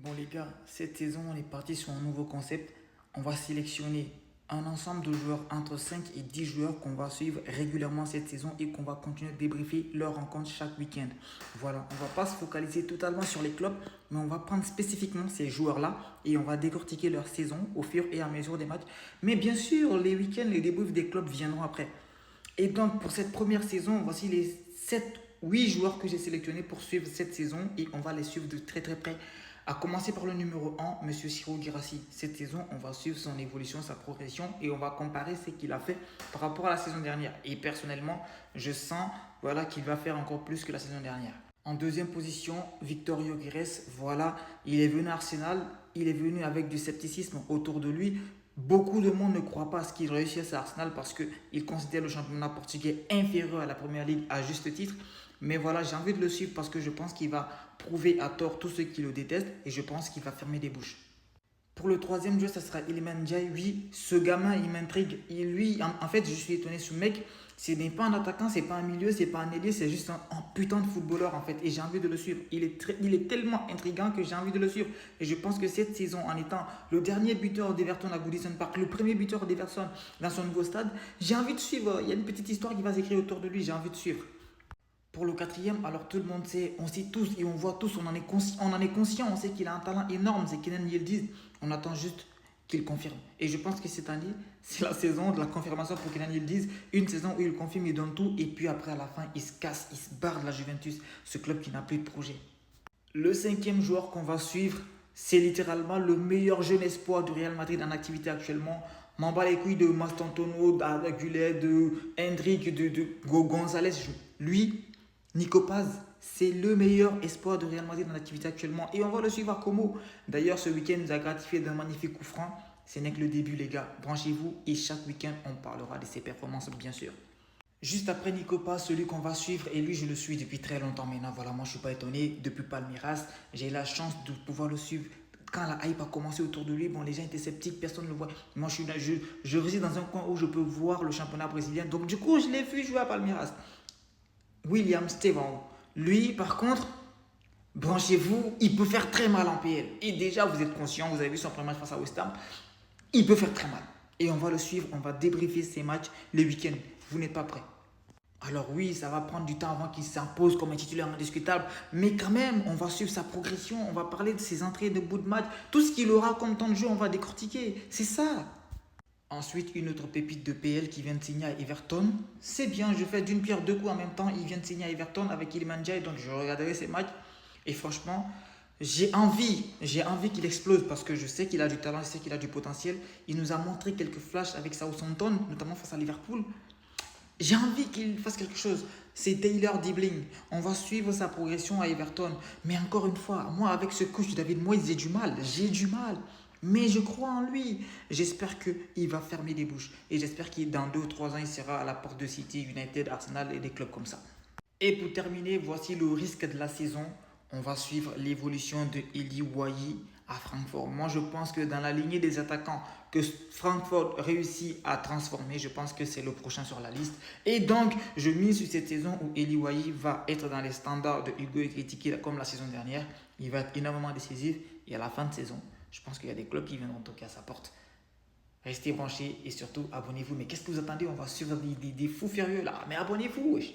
Bon les gars, cette saison on est parti sur un nouveau concept. On va sélectionner un ensemble de joueurs entre 5 et 10 joueurs qu'on va suivre régulièrement cette saison et qu'on va continuer de débriefer leurs rencontres chaque week-end. Voilà, on va pas se focaliser totalement sur les clubs, mais on va prendre spécifiquement ces joueurs-là et on va décortiquer leur saison au fur et à mesure des matchs. Mais bien sûr, les week-ends, les débriefs des clubs viendront après. Et donc pour cette première saison, voici les 8 joueurs que j'ai sélectionnés pour suivre cette saison et on va les suivre de très très près. À commencer par le numéro 1, M. Siro Guirassy. Cette saison, on va suivre son évolution, sa progression et on va comparer ce qu'il a fait par rapport à la saison dernière. Et personnellement, je sens qu'il va faire encore plus que la saison dernière. En deuxième position, Victor Gyökeres. Voilà, il est venu à Arsenal, il est venu avec du scepticisme autour de lui. Beaucoup de monde ne croit pas à ce qu'il réussisse à Arsenal parce qu'il considère le championnat portugais inférieur à la première ligue à juste titre. Mais voilà, j'ai envie de le suivre parce que je pense qu'il va prouver à tort tous ceux qui le détestent et je pense qu'il va fermer des bouches. Pour le troisième jeu, ça sera Iliman Ndiaye. Oui, ce gamin, il m'intrigue. Lui, en fait, je suis étonné. Ce mec, ce n'est pas un attaquant, c'est pas un milieu, c'est pas un ailier, c'est juste un putain de footballeur en fait. Et j'ai envie de le suivre. Il est tellement intriguant que j'ai envie de le suivre. Et je pense que cette saison, en étant le dernier buteur d'Everton à Goodison Park, le premier buteur d'Everton dans son nouveau stade, j'ai envie de suivre. Il y a une petite histoire qui va s'écrire autour de lui. J'ai envie de suivre. Pour le quatrième, alors tout le monde sait, on sait tous et on voit tous, on en est conscient, on sait qu'il a un talent énorme, c'est Kenan Yildiz. On attend juste qu'il confirme. Et je pense que cette année, c'est la saison de la confirmation pour Kenan Yildiz. Une saison où il confirme, il donne tout et puis après à la fin, il se casse, il se barre de la Juventus, ce club qui n'a plus de projet. Le cinquième joueur qu'on va suivre, c'est littéralement le meilleur jeune espoir du Real Madrid en activité actuellement. M'en bats les couilles de Mastantuono, d'Aguilera, de Hendrik, de Gonzalez. Lui, Nico Paz, c'est le meilleur espoir de Real Madrid en activité actuellement. Et on va le suivre à Como. D'ailleurs, ce week-end, il nous a gratifié d'un magnifique coup franc. Ce n'est que le début, les gars. Branchez-vous et chaque week-end, on parlera de ses performances, bien sûr. Juste après Nico Paz, celui qu'on va suivre, et lui, je le suis depuis très longtemps maintenant. Voilà, moi, je ne suis pas étonné. Depuis Palmeiras, j'ai eu la chance de pouvoir le suivre. Quand la hype a commencé autour de lui, bon, les gens étaient sceptiques, personne ne le voit. Moi, je réside dans un coin où je peux voir le championnat brésilien. Donc, du coup, je l'ai vu jouer à Palmeiras. William Stevão. Lui, par contre, branchez-vous, il peut faire très mal en PL. Et déjà, vous êtes conscient, vous avez vu son premier match face à West Ham, il peut faire très mal. Et on va le suivre, on va débriefer ses matchs les week-ends. Vous n'êtes pas prêts. Alors oui, ça va prendre du temps avant qu'il s'impose comme un titulaire indiscutable, mais quand même, on va suivre sa progression, on va parler de ses entrées de bout de match, tout ce qu'il aura comme temps de jeu, on va décortiquer. C'est ça. Ensuite, une autre pépite de PL qui vient de signer à Everton. C'est bien, je fais d'une pierre deux coups en même temps. Il vient de signer à Everton avec Iliman Ndiaye, donc je regarderai ses matchs. Et franchement, j'ai envie qu'il explose parce que je sais qu'il a du talent, je sais qu'il a du potentiel. Il nous a montré quelques flashs avec Southampton, notamment face à Liverpool. J'ai envie qu'il fasse quelque chose. C'est Taylor Dibling. On va suivre sa progression à Everton. Mais encore une fois, moi, avec ce coach David Moyes, j'ai du mal. J'ai du mal. Mais je crois en lui. J'espère qu'il va fermer les bouches. Et j'espère que dans 2 ou 3 ans, il sera à la porte de City, United, Arsenal et des clubs comme ça. Et pour terminer, voici le risque de la saison. On va suivre l'évolution de Eli Wahi à Francfort. Moi, je pense que dans la lignée des attaquants que Francfort réussit à transformer, je pense que c'est le prochain sur la liste. Et donc, je mise sur cette saison où Eli Wahi va être dans les standards de Hugo Ekitike comme la saison dernière. Il va être énormément décisif. Et à la fin de saison, je pense qu'il y a des clubs qui viendront toquer à sa porte. Restez branchés et surtout abonnez-vous. Mais qu'est-ce que vous attendez? On va suivre des fous furieux là. Mais abonnez-vous, wesh.